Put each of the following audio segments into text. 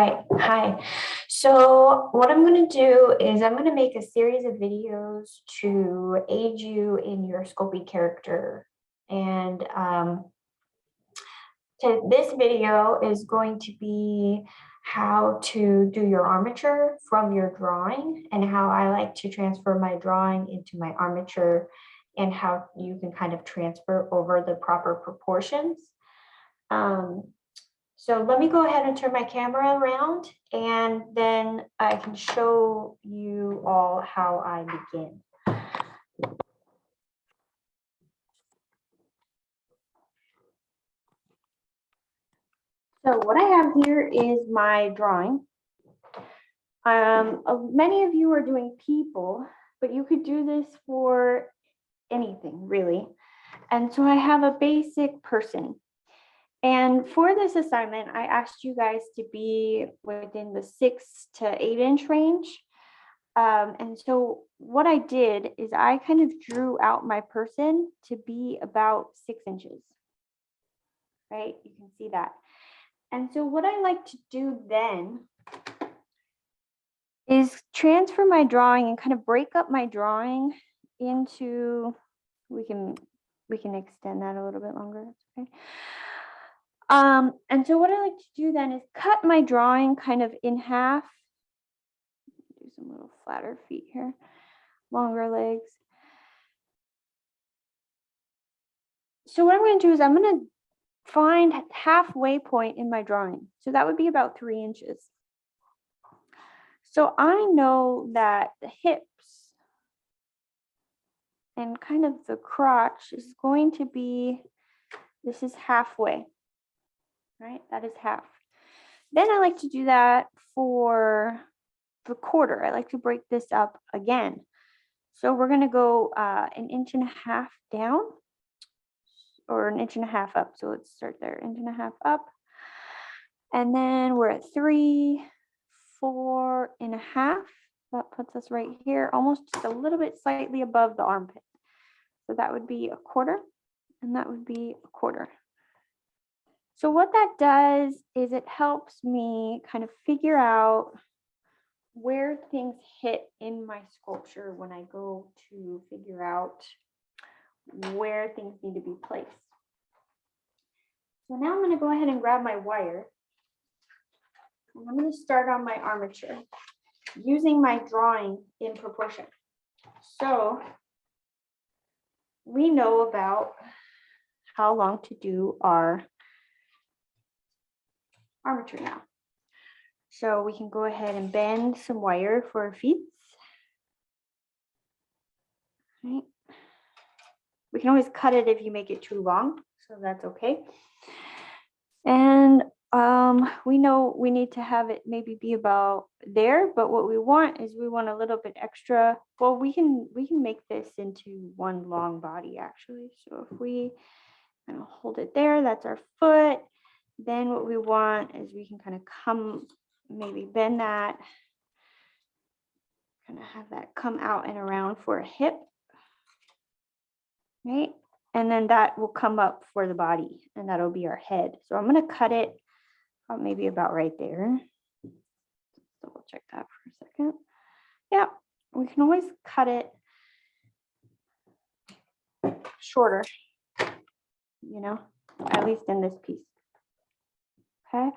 right. Hi. So what I'm going to do is I'm going to make a series of videos to aid you in your Sculpey character. And this video is going to be how to do your armature from your drawing and how I like to transfer my drawing into my armature and how you can kind of transfer over the proper proportions. So let me go ahead and turn my camera around and then I can show you all how I begin. So what I have here is my drawing. Many of you are doing people, but you could do this for anything really. And so I have a basic person. And for this assignment, I asked you guys to be within the 6 to 8 inch range. And so what I did is I kind of drew out my person to be about 6 inches, right? You can see that. And so what I like to do then is transfer my drawing and kind of break up my drawing into, we can extend that a little bit longer, okay? And so what I like to do then is cut my drawing kind of in half. Do some little flatter feet here, longer legs. So what I'm going to do is I'm going to find halfway point in my drawing. So that would be about 3 inches. So I know that the hips and kind of the crotch is going to be, this is halfway, right? That is half. Then I like to do that for the quarter. I like to break this up again. So we're going to go 1.5 inches down or 1.5 inches up. So let's start there, 1.5 inches up. And then we're at 3, 4.5. That puts us right here, almost just a little bit slightly above the armpit. So that would be a quarter, and that would be a quarter. So what that does is it helps me kind of figure out where things hit in my sculpture when I go to figure out where things need to be placed. So now I'm going to go ahead and grab my wire. And I'm going to start on my armature using my drawing in proportion. So we know about how long to do our armature now. So we can go ahead and bend some wire for our feet. Right. We can always cut it if you make it too long, so that's okay. And we know we need to have it maybe be about there, but what we want is we want a little bit extra. Well, we can make this into one long body actually. So if we kind of hold it there, that's our foot. Then what we want is we can kind of come, maybe bend that, kind of have that come out and around for a hip, right? And then that will come up for the body and that'll be our head. So I'm going to cut it maybe about right there. Double check that for a second. Yeah, we can always cut it shorter, you know, at least in this piece. Okay,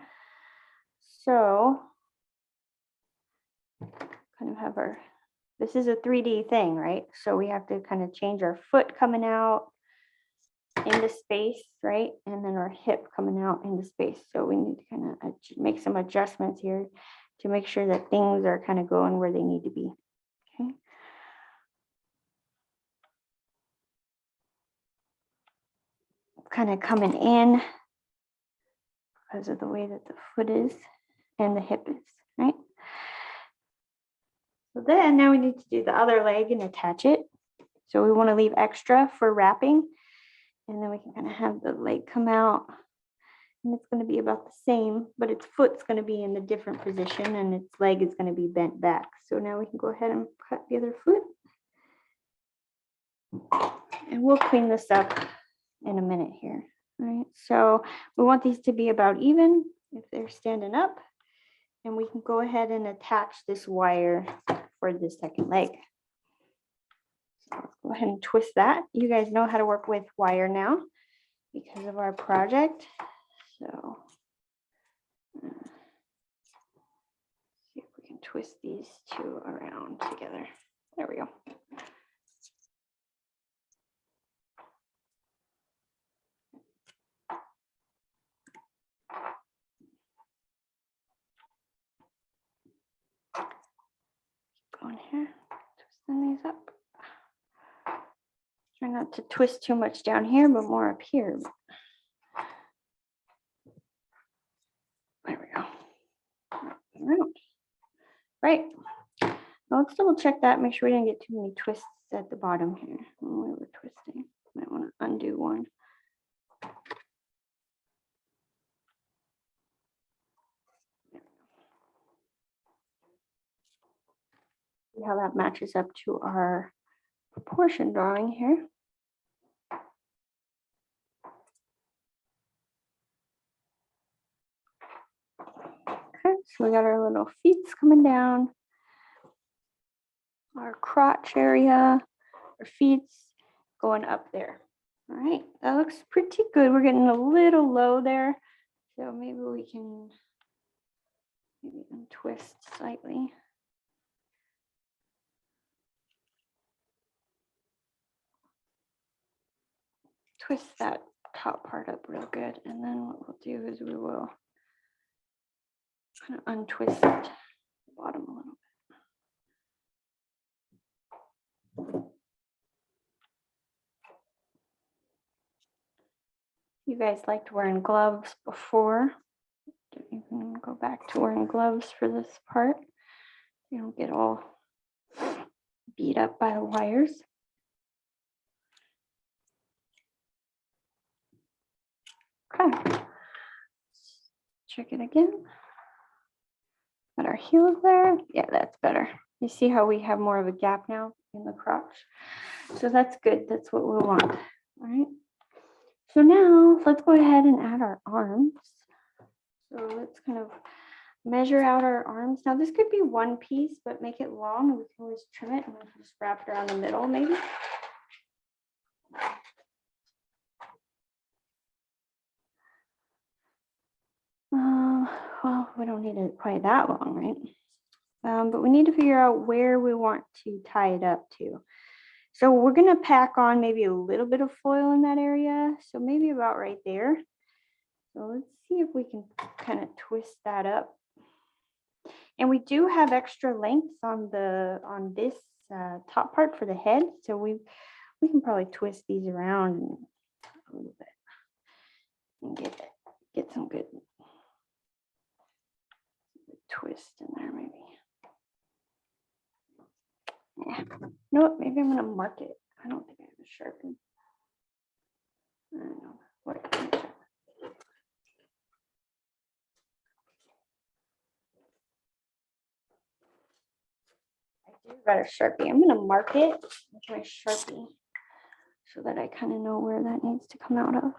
so kind of have our, this is a 3D thing, right? So we have to kind of change our foot coming out into space, right? And then our hip coming out into space. So we need to kind of make some adjustments here to make sure that things are kind of going where they need to be. Okay. Kind of coming in because of the way that the foot is and the hip is, right? So then now we need to do the other leg and attach it. So we want to leave extra for wrapping. And then we can kind of have the leg come out. And it's going to be about the same, but its foot's going to be in a different position and its leg is going to be bent back. So now we can go ahead and cut the other foot. And we'll clean this up in a minute here. All right, so we want these to be about even if they're standing up. and we can go ahead and attach this wire for the second leg. So let's go ahead and twist that. You guys know how to work with wire now because of our project. So see if we can twist these two around together. There we go. Going here, twisting these up. Try not to twist too much down here, but more up here. There we go. Around. Right. Now let's double check that. Make sure we didn't get too many twists at the bottom here when we were twisting. Might want to undo one. See how that matches up to our proportion drawing here. Okay, so we got our little feet coming down, our crotch area, our feet going up there. All right, that looks pretty good. We're getting a little low there, so maybe we can untwist slightly. Twist that top part up real good, and then what we'll do is we will kind of untwist the bottom a little bit. You guys liked wearing gloves before. You can go back to wearing gloves for this part. You don't get all beat up by the wires. Okay. Check it again. Got our heels there. Yeah, that's better. You see how we have more of a gap now in the crotch? So that's good. That's what we want. All right. So now let's go ahead and add our arms. So let's kind of measure out our arms. Now this could be one piece, but make it long and we can always trim it and we can just wrap it around the middle maybe. Well, we don't need it quite that long, right? But we need to figure out where we want to tie it up to. So we're going to pack on maybe a little bit of foil in that area. So maybe about right there. So let's see if we can kind of twist that up. And we do have extra lengths on this top part for the head. So we can probably twist these around a little bit and get some good twist in there maybe. Yeah. You know what? Maybe I'm gonna mark it. I don't think I have a Sharpie. I don't know. What? I do got a Sharpie. I'm gonna mark it with my Sharpie so that I kind of know where that needs to come out of.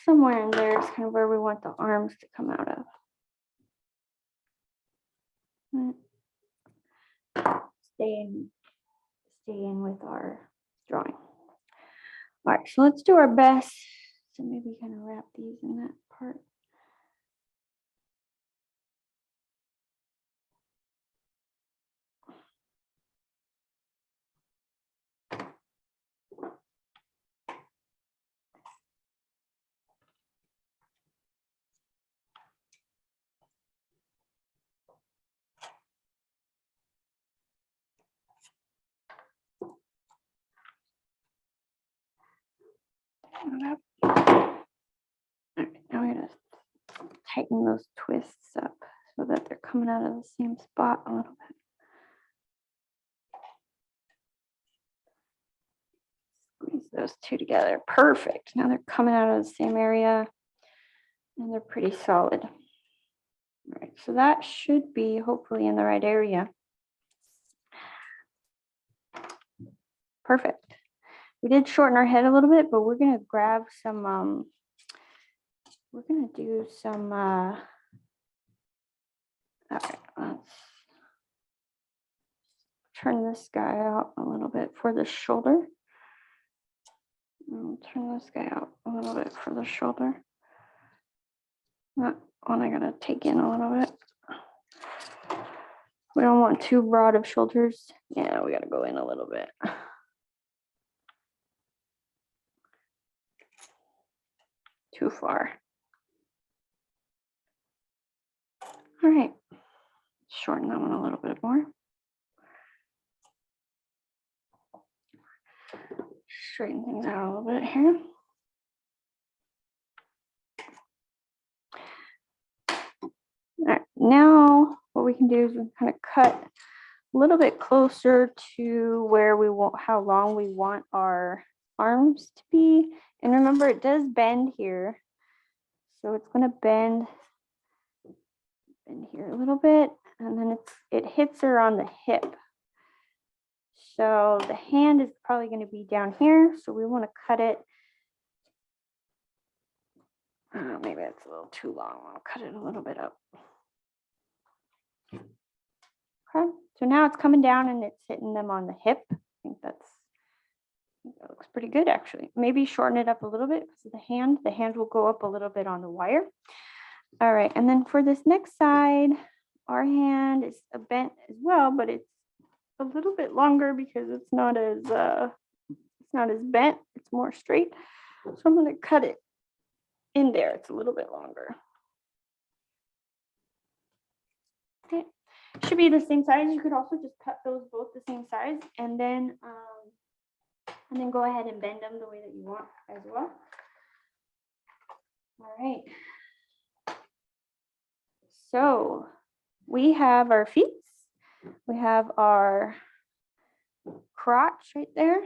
Somewhere in there is kind of where we want the arms to come out of. Stay in with our drawing. All right, so let's do our best to maybe kind of wrap these in that part. All right, now we're gonna tighten those twists up so that they're coming out of the same spot a little bit. Squeeze those two together. Perfect. Now they're coming out of the same area and they're pretty solid. All right, so that should be hopefully in the right area. Perfect. We did shorten our head a little bit, but we're gonna grab some, we're gonna do some, all right, let's turn this guy out a little bit for the shoulder. I'll turn this guy out a little bit for the shoulder. That one I gotta take in a little bit. We don't want too broad of shoulders. Yeah, we gotta go in a little bit. Too far. All right, shorten that one a little bit more. Straighten things out a little bit here. All right, now what we can do is we kind of cut a little bit closer to where we want, how long we want our arms to be. And remember, it does bend here. So it's going to bend here a little bit, and then it hits her on the hip. So the hand is probably going to be down here. So we want to cut it. Maybe that's a little too long. I'll cut it a little bit up. Okay, so now it's coming down and it's hitting them on the hip. I think that looks pretty good, actually. Maybe shorten it up a little bit because of the hand. The hand will go up a little bit on the wire. All right, and then for this next side, our hand is bent as well, but it's a little bit longer because it's not as bent. It's more straight. So I'm going to cut it in there. It's a little bit longer. Okay, should be the same size. You could also just cut those both the same size, and then go ahead and bend them the way that you want as well. All right. So we have our feet. We have our crotch right there.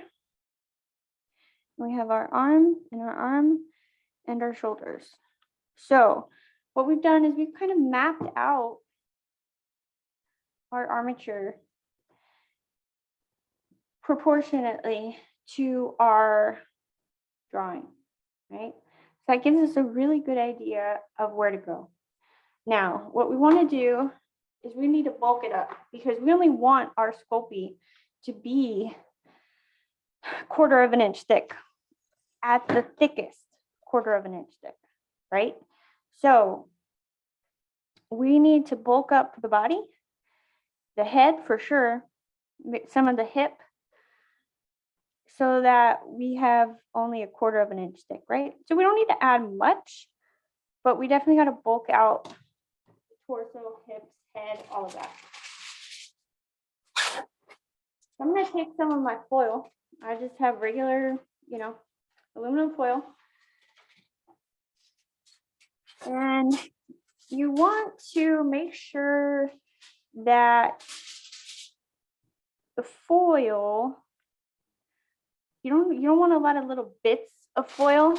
We have our arm and our shoulders. So what we've done is we've kind of mapped out our armature proportionately to our drawing, right? So that gives us a really good idea of where to go. Now, what we want to do is we need to bulk it up because we only want our Sculpey to be 1/4 of an inch thick at the thickest, 1/4 of an inch thick, right? So we need to bulk up the body, the head for sure, some of the hip, so that we have only 1/4 of an inch thick, right? So we don't need to add much, but we definitely got to bulk out the torso, hips, head, all of that. So I'm going to take some of my foil. I just have regular, aluminum foil. And you want to make sure that the foil, you don't want a lot of little bits of foil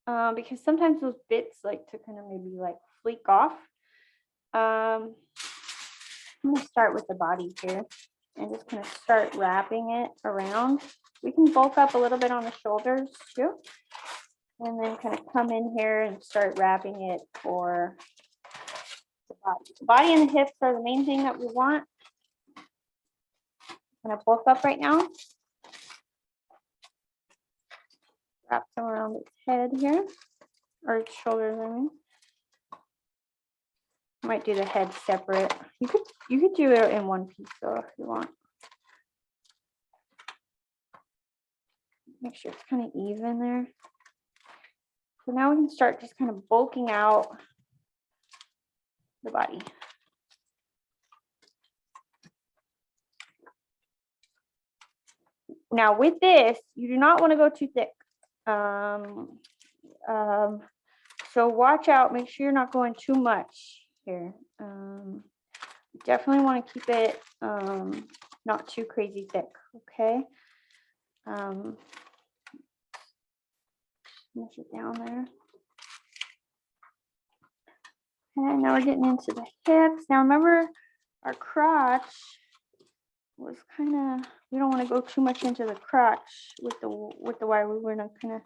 because sometimes those bits like to kind of maybe like flake off. I'm going to start with the body here and just kind of start wrapping it around. We can bulk up a little bit on the shoulders too, and then kind of come in here and start wrapping it for the body. The body and the hips are the main thing that we want. I'm going to bulk up right now. Wrap some around its head here, or its shoulders, I mean. Might do the head separate. You could do it in one piece though if you want. Make sure it's kind of even there. So now we can start just kind of bulking out the body. Now with this, you do not want to go too thick. So watch out, make sure you're not going too much here. Definitely want to keep it not too crazy thick, okay? Push it down there. Okay, now we're getting into the hips. Now remember, our crotch was kind of, we don't want to go too much into the crotch with the wire. We want to kind of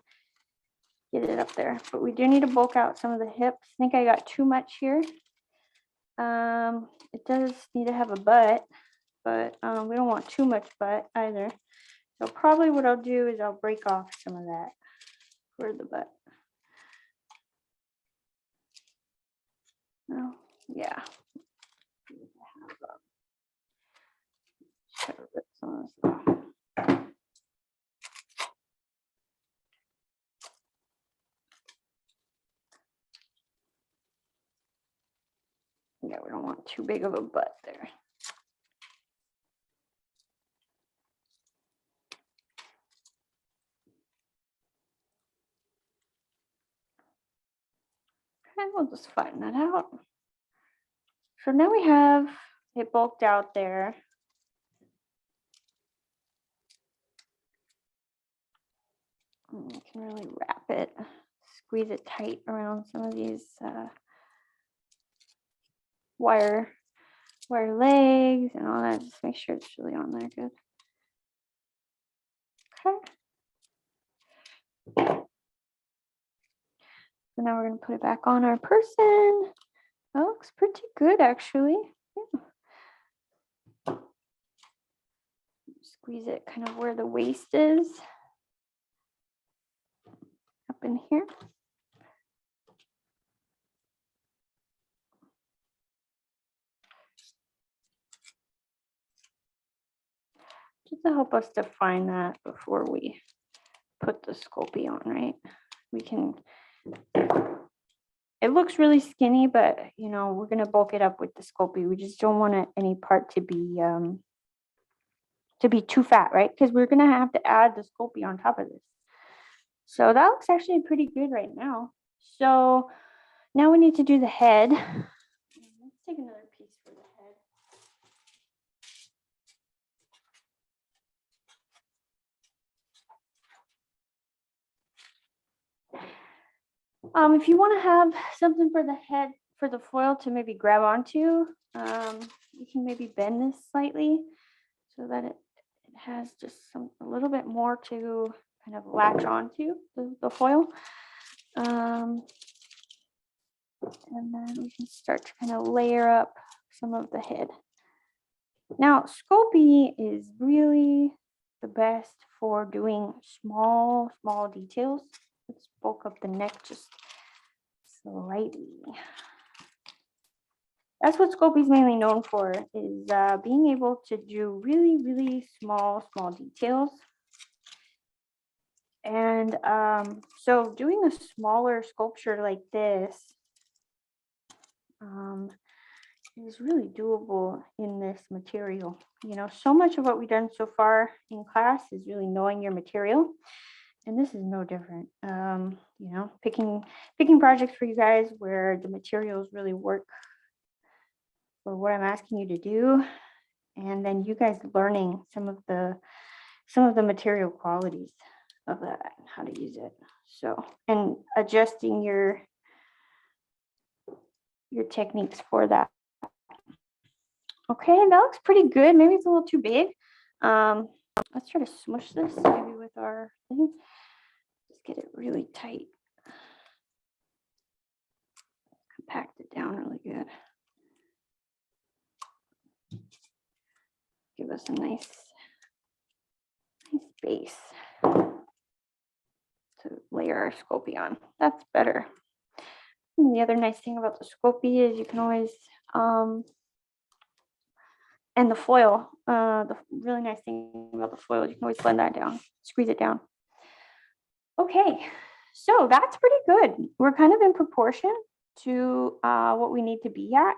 get it up there, but we do need to bulk out some of the hips. I think I got too much here. It does need to have a butt, but we don't want too much butt either. So probably what I'll do is I'll break off some of that for the butt. Oh, yeah. Yeah, we don't want too big of a butt there. Okay, we'll just flatten that out. So now we have it bulked out there. You can really wrap it, squeeze it tight around some of these wire legs and all that. Just make sure it's really on there good. Okay. So now we're going to put it back on our person. That looks pretty good, actually. Yeah. Squeeze it kind of where the waist is. Up in here. Just to help us define that before we put the Sculpey on, right? We can, it looks really skinny, but you know, we're gonna bulk it up with the Sculpey. We just don't want any part to be too fat, right? Because we're gonna have to add the Sculpey on top of this. So that looks actually pretty good right now. So now we need to do the head. Let's take another piece for the head. If you want to have something for the head, for the foil to maybe grab onto, you can maybe bend this slightly so that it has just a little bit more to kind of latch onto the foil. And then we can start to kind of layer up some of the head. Now, Sculpey is really the best for doing small details. Let's bulk up the neck just slightly. That's what Sculpey is mainly known for, is being able to do really small details. And so doing a smaller sculpture like this is really doable in this material. You know, so much of what we've done so far in class is really knowing your material. And this is no different. You know, picking projects for you guys where the materials really work for what I'm asking you to do. And then you guys learning some of the material qualities of that, how to use it. So, and adjusting your techniques for that. Okay, that looks pretty good. Maybe it's a little too big. Let's try to smush this maybe with our thing. Just get it really tight. Compact it down really good. Give us a nice base to layer our Sculpey on. That's better. And the other nice thing about the Sculpey is you can always and the foil, the really nice thing about the foil, you can always blend that down, squeeze it down. Okay, so that's pretty good. We're kind of in proportion to what we need to be at.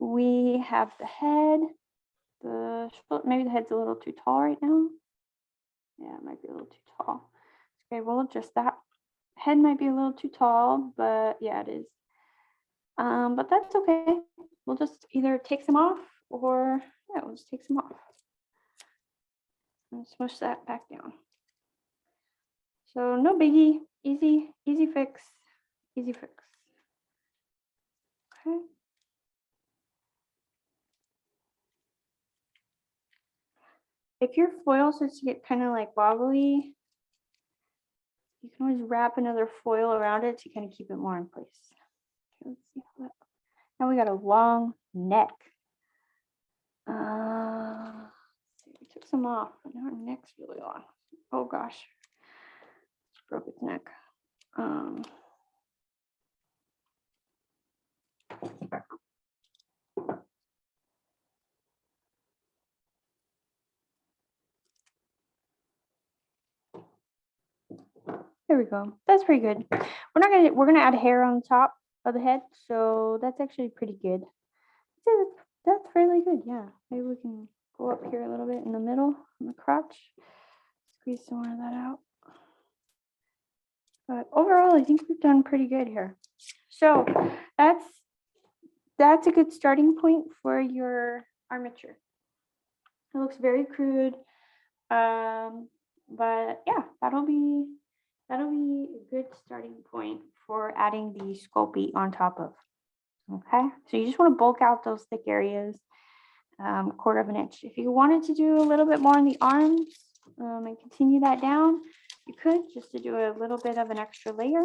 We have the head, maybe the head's a little too tall right now. Yeah, it might be a little too tall. Okay, we'll adjust that. Head might be a little too tall, but yeah, it is. But that's okay. We'll just either take some off or yeah, we'll just take some off and smush that back down. So no biggie, easy fix, easy fix. Okay. If your foil starts to get kind of like wobbly, you can always wrap another foil around it to kind of keep it more in place. Okay, let's see how that. Now we got a long neck. We took some off, but now our neck's really long. Oh gosh, broke its neck. There we go. That's pretty good. We're gonna add hair on top of the head, so that's actually pretty good. So that's really good. Yeah, maybe we can go up here a little bit in the middle, on the crotch, squeeze some more of that out. But overall, I think we've done pretty good here. So that's a good starting point for your armature. It looks very crude, but yeah, that'll be a good starting point for adding the Sculpey on top of. Okay, so you just want to bulk out those thick areas, 1/4 of an inch. If you wanted to do a little bit more on the arms and continue that down, you could, just to do a little bit of an extra layer.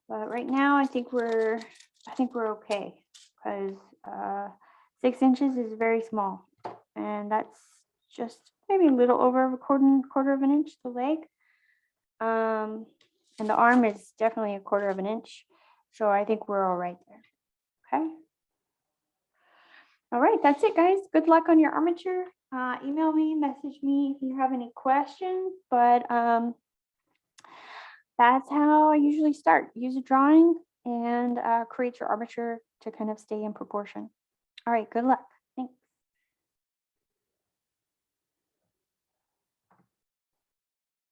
But right now, I think we're okay, because 6 inches is very small, and that's just maybe a little over a quarter of an inch the leg. And the arm is definitely a 1/4 of an inch. So I think we're all right there. Okay. All right, that's it, guys. Good luck on your armature. Email me, message me if you have any questions, but that's how I usually start. Use a drawing and create your armature to kind of stay in proportion. All right, good luck.